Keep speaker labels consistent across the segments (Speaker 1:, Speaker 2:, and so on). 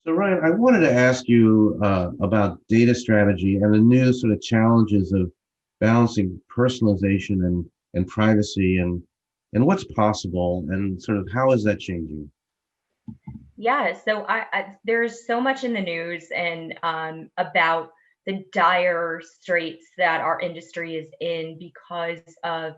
Speaker 1: So Ryan, I wanted to ask you about data strategy and the new sort of challenges of balancing personalization and privacy and what's possible and sort of how is that changing?
Speaker 2: Yeah, so there's so much in the news and about the dire straits that our industry is in because of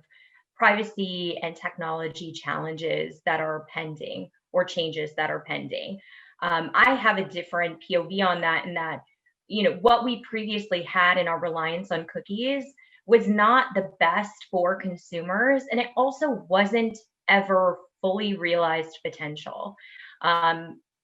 Speaker 2: privacy and technology challenges that are pending or changes that are pending. I have a different POV on that, in that, what we previously had in our reliance on cookies was not the best for consumers, and it also wasn't ever fully realized potential.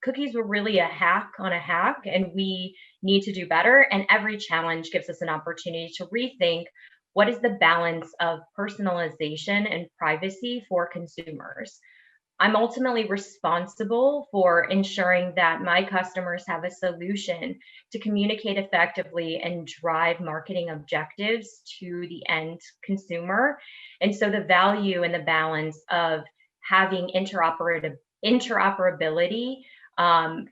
Speaker 2: Cookies were really a hack on a hack, and we need to do better. And every challenge gives us an opportunity to rethink what is the balance of personalization and privacy for consumers. I'm ultimately responsible for ensuring that my customers have a solution to communicate effectively and drive marketing objectives to the end consumer. And so the value and the balance of having interoperability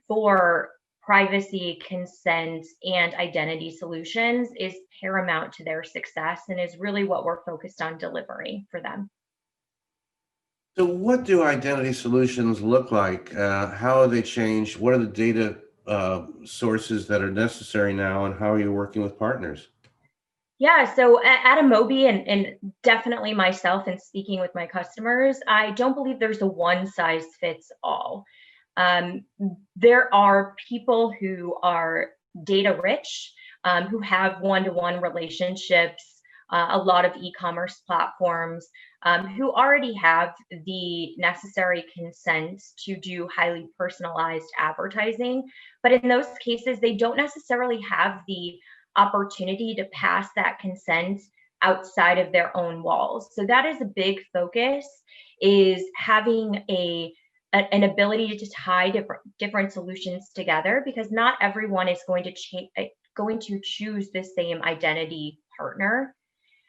Speaker 2: for privacy, consent, and identity solutions is paramount to their success and is really what we're focused on delivering for them.
Speaker 1: So what do identity solutions look like? How have they changed? What are the data sources that are necessary now, and how are you working with partners?
Speaker 2: Yeah, so at Amobee, and definitely myself and speaking with my customers, I don't believe there's a one size fits all. Um, there are people who are data rich, who have one-to-one relationships, a lot of e-commerce platforms, who already have the necessary consent to do highly personalized advertising. But in those cases, they don't necessarily have the opportunity to pass that consent outside of their own walls. So that is a big focus, is having an ability to tie different solutions together, because not everyone is going to choose the same identity partner.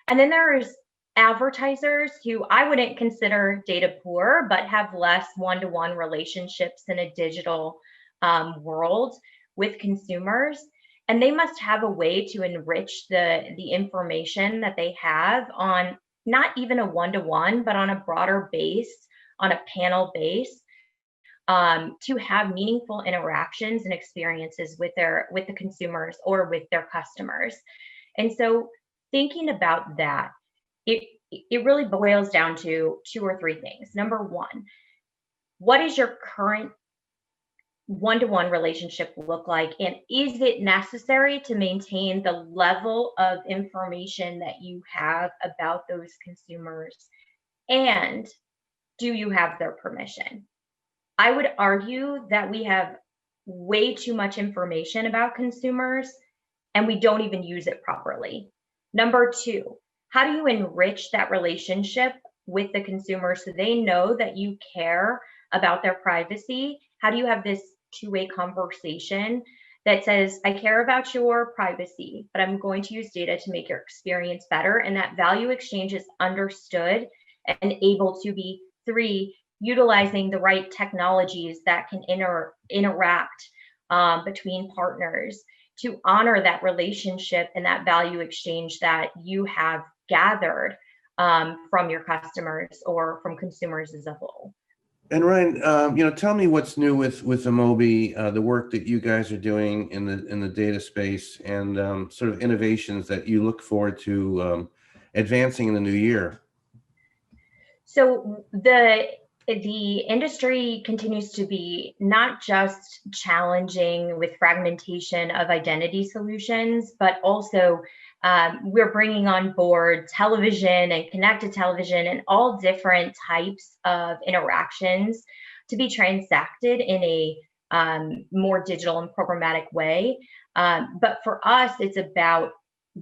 Speaker 2: And then there's advertisers who I wouldn't consider data poor, but have less one-to-one relationships in a digital world with consumers. And they must have a way to enrich the information that they have on not even a one-to-one, but on a broader base, on a panel base, to have meaningful interactions and experiences with the consumers or with their customers. And so thinking about that, it it really boils down to two or three things. Number one, what is your current one-to-one relationship look like, and is it necessary to maintain the level of information that you have about those consumers, and do you have their permission? I would argue that we have way too much information about consumers and we don't even use it properly. Number two, how do you enrich that relationship with the consumer so they know that you care about their privacy? How do you have this two-way conversation that says, I care about your privacy, but I'm going to use data to make your experience better? And that value exchange is understood and able to be three, utilizing the right technologies that can interact between partners to honor that relationship and that value exchange that you have gathered from your customers or from consumers as a whole.
Speaker 1: And Ryan, tell me what's new with Amobee, the work that you guys are doing in the data space, and sort of innovations that you look forward to advancing in the new year.
Speaker 2: So the industry continues to be not just challenging with fragmentation of identity solutions, but also we're bringing on board television and connected television and all different types of interactions to be transacted in a more digital and programmatic way. But for us, it's about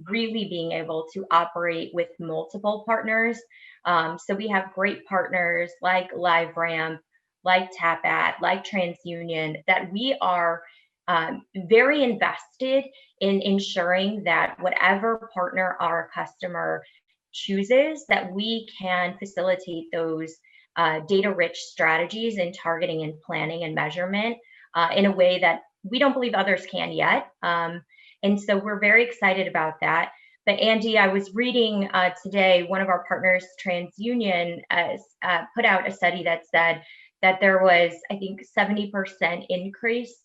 Speaker 2: really being able to operate with multiple partners. So we have great partners like LiveRamp, like TapAt, like TransUnion, that we are very invested in ensuring that whatever partner our customer chooses, that we can facilitate those data-rich strategies in targeting and planning and measurement in a way that we don't believe others can yet. And so we're very excited about that. But Andy, I was reading today, one of our partners, TransUnion, put out a study that said that there was, I think, 70% increase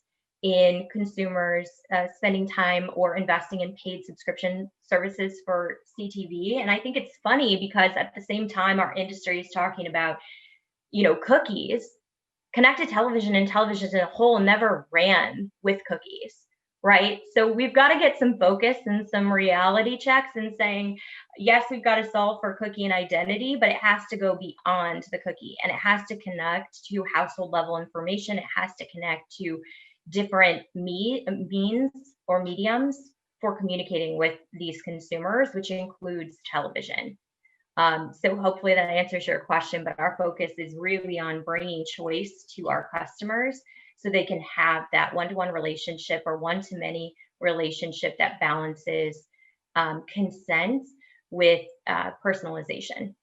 Speaker 2: in consumers spending time or investing in paid subscription services for CTV. And I think it's funny because at the same time, our industry is talking about, cookies. Connected television and television as a whole never ran with cookies, right? So we've got to get some focus and some reality checks and saying, yes, we've got to solve for cookie and identity, but it has to go beyond the cookie, and it has to connect to household level information. It has to connect to different means or mediums for communicating with these consumers, which includes television. So hopefully that answers your question, but our focus is really on bringing choice to our customers so they can have that one-to-one relationship or one-to-many relationship that balances consent with personalization.